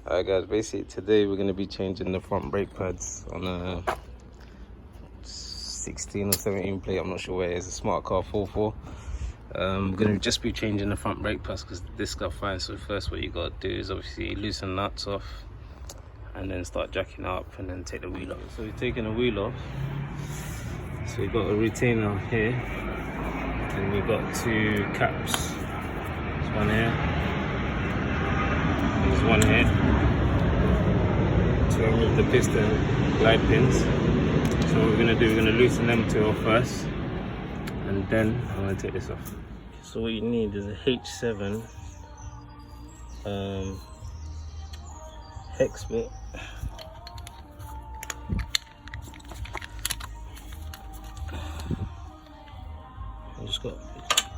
Alright guys, basically today we're going to be changing the front brake pads on a 16 or 17 plate, I'm not sure where it is, a Smart Forfour. We're going to just be changing the front brake pads because the discs are fine. So first what you got to do is obviously loosen nuts off and then start jacking up and then take the wheel off. So we're taking the wheel off. So we've got a retainer here and we've got two caps. There's one here, there's one here to remove the piston glide pins. So what we're going to do, we're going to loosen them two off first and then I'm going to take this off. So what you need is a H7 hex bit. I just got to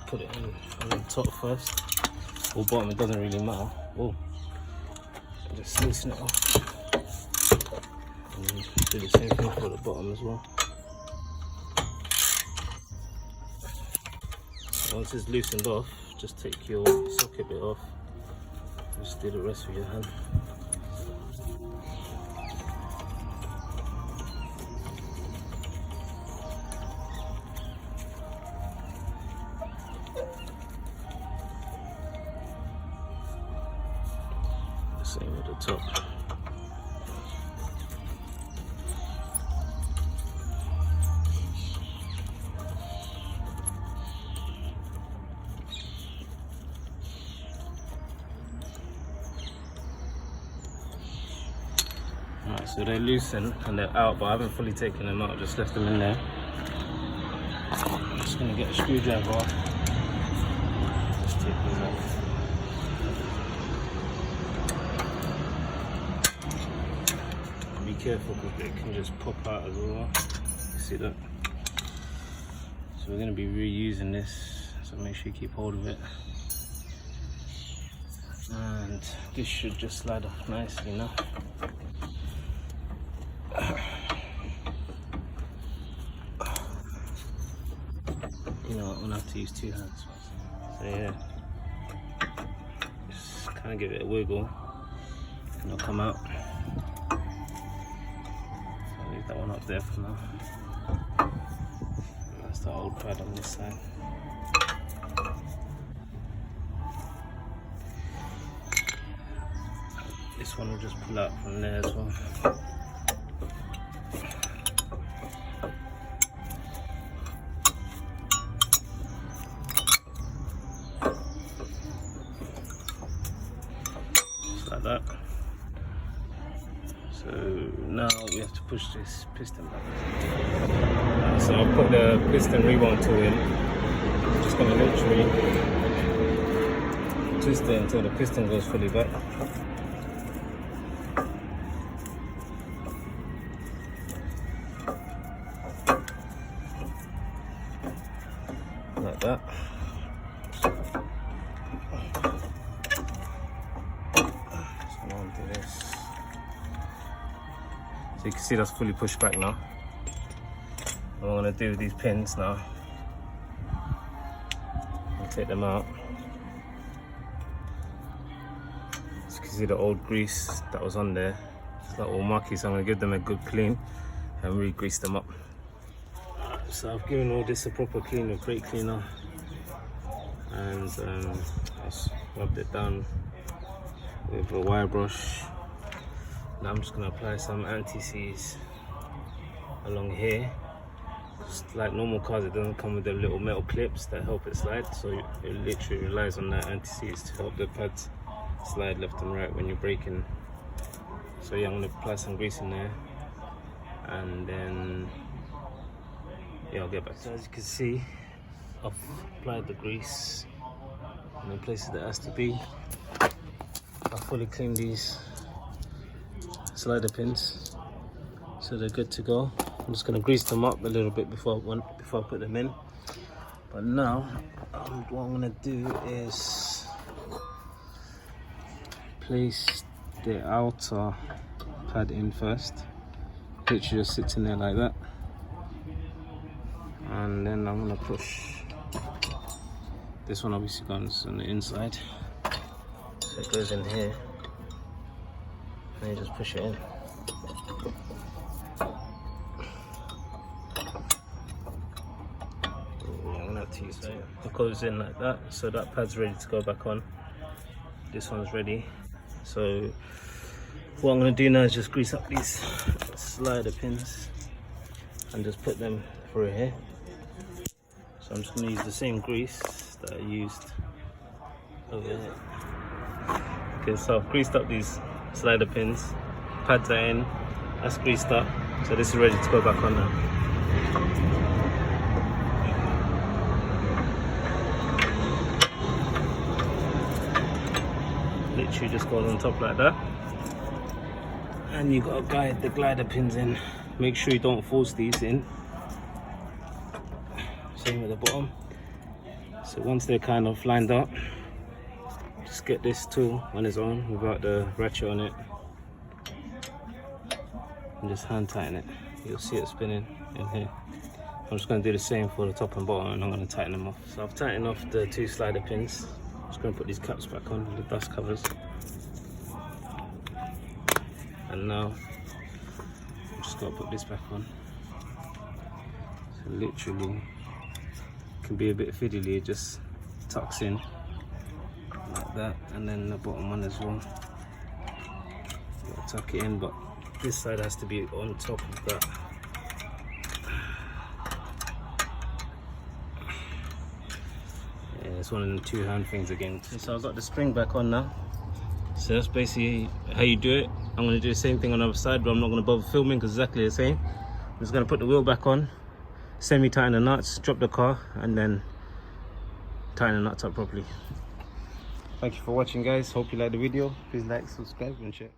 put it on the top first or bottom, it doesn't really matter. Oh, just loosen it off and do the same thing for the bottom as well. Once it's loosened off, just take your socket bit off, just do the rest with your hand. The same with the top. Alright, so they're loosened and they're out, but I haven't fully taken them out, I've just left them in there. I'm just going to get a screwdriver off. Just take these off. Be careful because they can just pop out as well. See that? So we're going to be reusing this, so make sure you keep hold of it. And this should just slide off nicely now. You know what, I'm gonna have to use two hands. So yeah, just kind of give it a wiggle and it'll come out. I'll leave that one up there for now. And that's the old pad on this side. This one will just pull out from there as well. Like that. So now we have to push this piston back. So I'll put the piston rewind tool in. I'm just going to literally twist it until the piston goes fully back. Like that. So you can see that's fully pushed back now. What I'm going to do with these pins now, I'll take them out. As you can see the old grease that was on there, it's not all mucky, so I'm going to give them a good clean and re-grease them up. So I've given all this a proper clean with brake cleaner and I've rubbed it down with a wire brush. Now I'm just going to apply some anti-seize along here. Just like normal cars, it doesn't come with the little metal clips that help it slide, so it literally relies on that anti-seize to help the pads slide left and right when you're braking. So yeah, I'm going to apply some grease in there and then yeah, I'll get back. So as you can see, I've applied the grease in the places that it has to be. I've fully cleaned these slider pins, so they're good to go. I'm just going to grease them up a little bit before I put them in. But now, what I'm going to do is place the outer pad in first. Literally just sits in there like that. And then I'm going to push. This one obviously goes on the inside. So it goes in here. And you just push it in. I'm gonna have to use it. It goes in like that, so that pad's ready to go back on. This one's ready. So what I'm gonna do now is just grease up these slider pins and just put them through here. So I'm just gonna use the same grease that I used over here. Okay, so I've greased up these slider pins, pads are in, that's greased up, so this is ready to go back on now. Literally just goes on top like that, and you gotta guide the glider pins in. Make sure you don't force these in. Same at the bottom. So once they're kind of lined up, just get this tool on its own without the ratchet on it and just hand tighten it. You'll see it spinning in here. I'm just going to do the same for the top and bottom, and I'm going to tighten them off. So I've tightened off the 2 slider pins. I'm just going to put these caps back on, the dust covers. And now I'm just going to put this back on. So literally, it can be a bit fiddly, it just tucks in like that, and then the bottom one as well. Gotta tuck it in, but this side has to be on top of that. Yeah, it's one of the 2-hand things again. Okay, so I've got the spring back on now. So that's basically how you do it. I'm going to do the same thing on the other side, but I'm not going to bother filming because it's exactly the same. I'm just going to put the wheel back on, semi-tighten the nuts, drop the car, and then tighten the nuts up properly. Thank you for watching, guys. Hope you liked the video. Please like, subscribe and share.